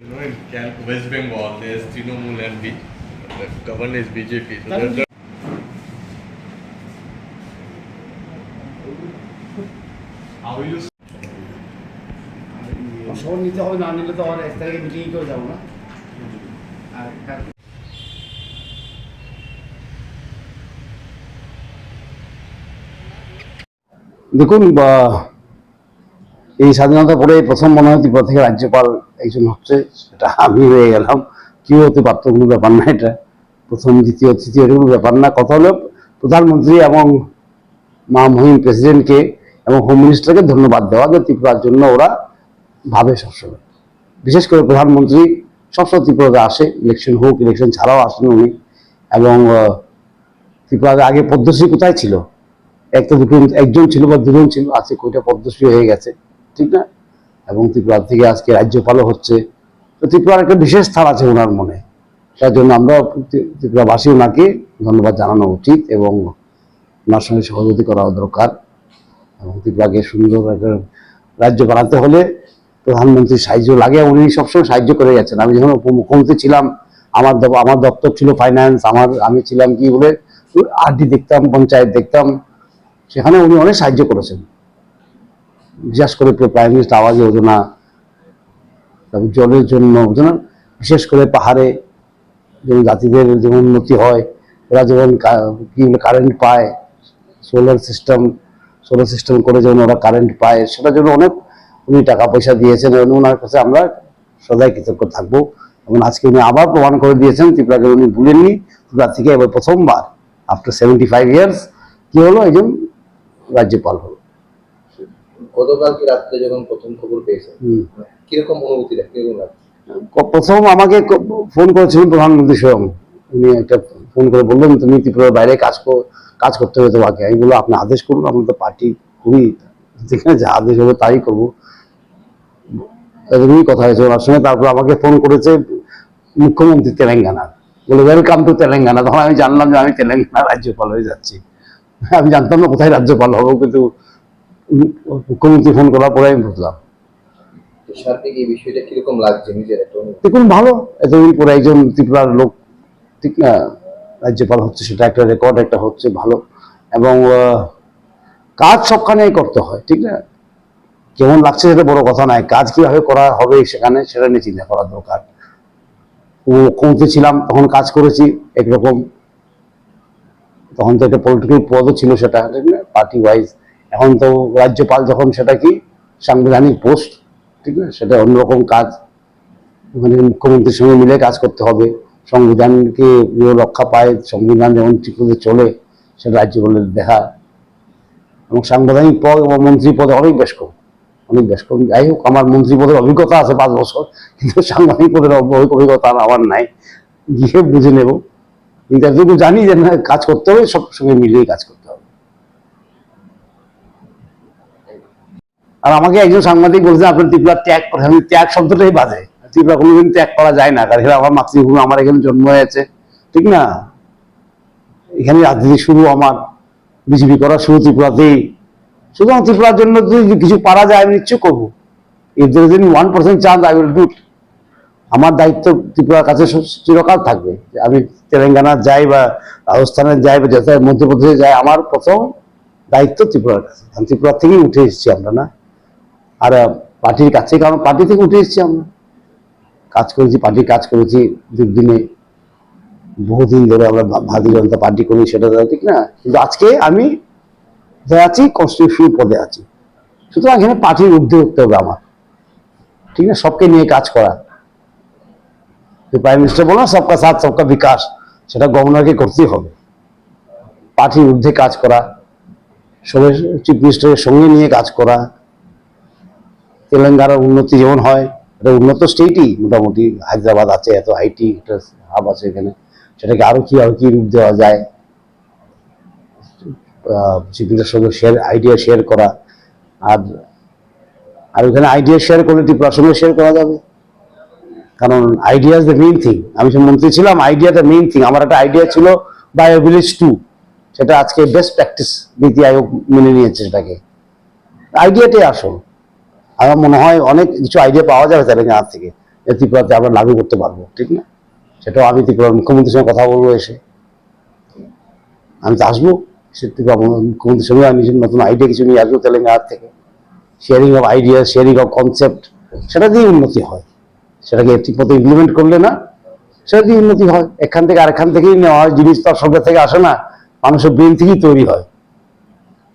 In West Bengal, there's Trinamool and the government is BJP. So that's how will you? শহর নিতে হবে, না নিলে তো আর 1 তারিখে মিটিংয়ে কেউ যাবো না। আর দেখুন, এই স্বাধীনতা পরে প্রথম মনে হয় ত্রিপুরা থেকে রাজ্যপাল একজন হচ্ছে, সেটা আমি হয়ে গেলাম। কি হতে পারত, কোনো ব্যাপার না। এটা প্রথম, দ্বিতীয়, তৃতীয় কোনো ব্যাপার না। কথা হলো প্রধানমন্ত্রী এবং মহিম প্রেসিডেন্টকে এবং হোম মিনিস্টারকে ধন্যবাদ দেওয়া, যে ত্রিপুরার জন্য ওরা ভাবে সবসময়। বিশেষ করে প্রধানমন্ত্রী সবসময় ত্রিপুরাতে আসে, ইলেকশন হোক, ইলেকশন ছাড়াও আসেন উনি। এবং ত্রিপুরাতে আগে পদ্মশ্রী কোথায় ছিল? একটা দুটো, একজন ছিল বা দুজন ছিল, আজকে কয়টা পদ্মশ্রী হয়ে গেছে, ঠিক না? এবং ত্রিপুরা থেকে আজকে রাজ্যপালও হচ্ছে। তো ত্রিপুরার একটা বিশেষ স্থান আছে ওনার মনে। তার জন্য আমরা ত্রিপুরাবাসী ওনাকে ধন্যবাদ জানানো উচিত এবং ওনার সঙ্গে সহযোগিতা করা দরকার। এবং ত্রিপুরাকে সুন্দর একটা রাজ্য বানাতে হলে প্রধানমন্ত্রীর সাহায্য লাগে। উনি সবসময় সাহায্য করে গেছেন। আমি যখন উপমুখ্যমন্ত্রী ছিলাম, আমার দপ্তর ছিল ফাইন্যান্স, আমি ছিলাম কি বলে আরডি দেখতাম, পঞ্চায়েত দেখতাম, সেখানে উনি অনেক সাহায্য করেছেন। বিশেষ করে প্রাইম মিনিস্টার আবাস যোজনা, জলের জন্য, বিশেষ করে পাহাড়ে যেমন জাতিদের যেমন উন্নতি হয়, ওরা যেমন কারেন্ট পায়, সোলার সিস্টেম করে যেমন ওরা কারেন্ট পায়, সেটার জন্য অনেক উনি টাকা পয়সা দিয়েছেন এবং ওনার কাছে আমরা সদাই কৃতজ্ঞ থাকবো। এবং আজকে উনি আবার প্রমাণ করে দিয়েছেন ত্রিপুরাকে উনি ভুলেননি। ত্রিপুরা থেকে এবার প্রথমবার আফটার 75 ইয়ার্স কি হলো, একজন রাজ্যপাল হলো। গতকালকে রাত্রে যখন প্রথম খবর পেয়েছেন, কিরকম অনুভূতি, কিরকম লাগছে? প্রথম আমাকে ফোন করেছিলেন প্রধানমন্ত্রী স্বয়ং। উনি একটা ফোন করে বললেন, তুমি ত্রিপুরার বাইরে কাজ করতে হবে তোমাকে। আমি বললাম, আপনি আদেশ করুন, আমরা তো পার্টি করি, যেখানে যা আদেশ হবে তাই করবো। এরকমই কথা হয়েছে ওনার সঙ্গে। তারপর আমাকে ফোন করেছে মুখ্যমন্ত্রী তেলেঙ্গানার, বলে ওয়েলকাম টু তেলেঙ্গানা। তখন আমি জানলাম যে আমি তেলেঙ্গানা রাজ্যপাল হয়ে যাচ্ছি। আমি জানতাম না কোথায় রাজ্যপাল হবো, কিন্তু মুখ্যমন্ত্রী ফোন করার পরে আমি বুঝলাম। সার্বিক এই বিষয়টা কিরকম লাগছে নিজের একটা? দেখুন, ভালো। এতদিন পরে একজন ত্রিপুরার লোক, ঠিক না, রাজ্যপাল হচ্ছে, সেটা একটা রেকর্ড একটা হচ্ছে, ভালো। এবং কাজ সবখানেই করতে হয়, ঠিক না? কেমন লাগছে সেটা বড় কথা নয়, কাজ কিভাবে করা হবে সেখানে, সেটা নিয়ে চিন্তা করা দরকার। মুখ্যমন্ত্রী ছিলাম তখন কাজ করেছি একরকম, তখন তো একটা পলিটিক্যাল পদও ছিল সেটা, ঠিক না, পার্টি ওয়াইজ। এখন তো রাজ্যপাল যখন, সেটা কি সাংবিধানিক পোস্ট, ঠিক না, সেটা অন্যরকম কাজ। ওখানে মুখ্যমন্ত্রীর সঙ্গে মিলে কাজ করতে হবে। সংবিধানকে রক্ষা পায়, সংবিধান যেমন ঠিক মতো চলে, সেটা রাজ্যপালের দেখা। এবং সাংবিধানিক পদ এবং মন্ত্রী পদে অনেক বেশ কম। যাই হোক, আমার মন্ত্রী পদের অভিজ্ঞতা আছে 5 বছর, কিন্তু সাংবিধানিক পদের অভিজ্ঞতা আমার নাই। গিয়ে বুঝে নেব, কিন্তু এতটুকু জানি যে না, কাজ করতে হবে, সব সঙ্গে মিলিয়ে কাজ করতে হবে। আর আমাকে একজন সাংবাদিক বলছে, আপনি ত্রিপুরা ত্যাগ করেন। ত্যাগ শব্দটাই বাজে। ত্রিপুরা কোনোদিন ত্যাগ করা যায় না, কারণ আমার মাতৃভূমি, আমার এখানে জন্ম হয়েছে, ঠিক না? এখানে রাজনীতি শুরু, আমার বিজেপি করা শুরু ত্রিপুরাতেই। সুতরাং ত্রিপুরার জন্য যদি কিছু পারা যায়, আমি নিশ্চয় করবো। If there is 1% chance, I will do it. আমার দায়িত্ব ত্রিপুরার কাছে চিরকাল থাকবে। আমি তেলেঙ্গানা যাই বা রাজস্থানে যাই বা যেথায় মধ্যপ্রদেশে যাই, আমার প্রথম দায়িত্ব ত্রিপুরার কাছে। কারণ ত্রিপুরা থেকেই উঠে এসেছি আমরা, না? আর পার্টির কাছে, কারণ পার্টি থেকে উঠে এসেছি আমরা, কাজ করেছি, পার্টির কাজ করেছি দুদিনে, বহুদিন ধরে আমরা ভারতীয় জনতা পার্টি করি, সেটা ঠিক না? কিন্তু আজকে আমি আছি, কনস্টিটিউশনাল পদে আছি। সুতরাং এখানে পার্টির ঊর্ধ্বে উঠতে হবে আমার, ঠিক না? সবকে নিয়ে কাজ করা। প্রাইম মিনিস্টার বলো না, সবকা সাথ সবকা বিকাশ, সেটা গভর্নরকে করতেই হবে। পার্টির ঊর্ধ্বে কাজ করা, সবাই চিফ মিনিস্টারের সঙ্গে নিয়ে কাজ করা। তেলেঙ্গানার উন্নতি যেমন হয়, এটা উন্নত স্টেটই মোটামুটি। হায়দ্রাবাদ আছে, এত আইটি একটা হাব আছে এখানে, সেটাকে আরো কি রূপ দেওয়া যায়, চিফ মিনিস্টারের সঙ্গে আইডিয়া শেয়ার করা। আর ওখানে আইডিয়া শেয়ার করলে ত্রিপুরার সঙ্গে শেয়ার করা যাবে, কারণ idea is the main thing. আমি যে মন্ত্রী ছিলাম, আইডিয়াটা মেইন থিং। আমার একটা আইডিয়া ছিল বায়োভিলেজ 2, সেটা আজকে বেস্ট প্র্যাকটিস নীতি আয়োগ মেনে নিয়েছে সেটাকে। আইডিয়াটাই আসল। আমার মনে হয় অনেক কিছু আইডিয়া পাওয়া যাবে তেলেঙ্গানা থেকে। ত্রিপুরাতে আমরা লাগু করতে পারবো, ঠিক না? সেটাও আমি ত্রিপুরার মুখ্যমন্ত্রীর সঙ্গে কথা বলবো এসে। আমি তো আসবো, সে ত্রিপুরা মুখ্যমন্ত্রীর সঙ্গে আমি নতুন আইডিয়া কিছু নিয়ে আসবো তেলেঙ্গানা থেকে। Sharing of idea, sharing of concept, সেটা দিয়ে উন্নতি হয়। সেটাকে ঠিক মতো ইমপ্লিমেন্ট করলে না, সেটা দিয়ে উন্নতি হয়। এখান থেকে আরেকখান থেকেই নেওয়া হয়, জিনিস তো আর সরকার থেকে আসে না, মানুষের ব্রেন থেকেই তৈরি হয়,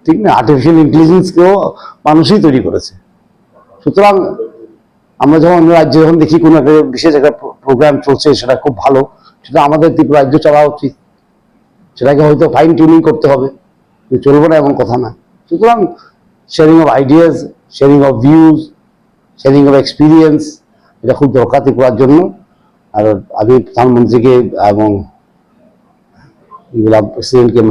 ঠিক না? আর্টিফিশিয়াল ইন্টেলিজেন্সকেও মানুষই তৈরি করেছে। সুতরাং আমরা যখন অন্য রাজ্যে যখন দেখি কোনো একটা বিশেষ একটা প্রোগ্রাম চলছে, সেটা খুব ভালো, সেটা আমাদের ত্রিপুরা রাজ্য চলা উচিত। সেটাকে হয়তো ফাইন টিউনিং করতে হবে, চলবে না এমন কথা না। সুতরাং sharing of ideas, sharing of views, sharing of experience, এটা খুব দরকার ত্রিপুরার জন্য। আর আমি প্রধানমন্ত্রীকে এবং প্রেসিডেন্টকে,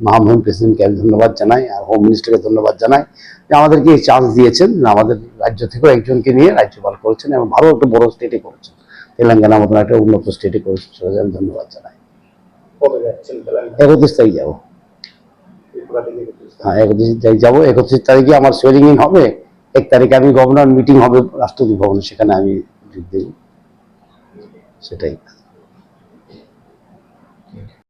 মহামহিম প্রেসিডেন্টকে আমি ধন্যবাদ জানাই, আর হোম মিনিস্টারকে ধন্যবাদ জানাই যে আমাদেরকে এই চান্স দিয়েছেন, আমাদের রাজ্য থেকেও একজনকে নিয়ে রাজ্যপাল করেছেন এবং ভালো একটা বড় স্টেটে করেছেন, তেলেঙ্গানার মতন একটা উন্নত স্টেটে করেছেন, সেটাকে আমি ধন্যবাদ জানাই। 31 তারিখ যাবো। হ্যাঁ, 31 তারিখ যাবো। 31 তারিখে আমার সোয়ারিং ইন হবে। 1 তারিখে আমি গভর্নর মিটিং হবে রাষ্ট্রপতি ভবনে, সেখানে আমি যোগ দেব, সেটাই।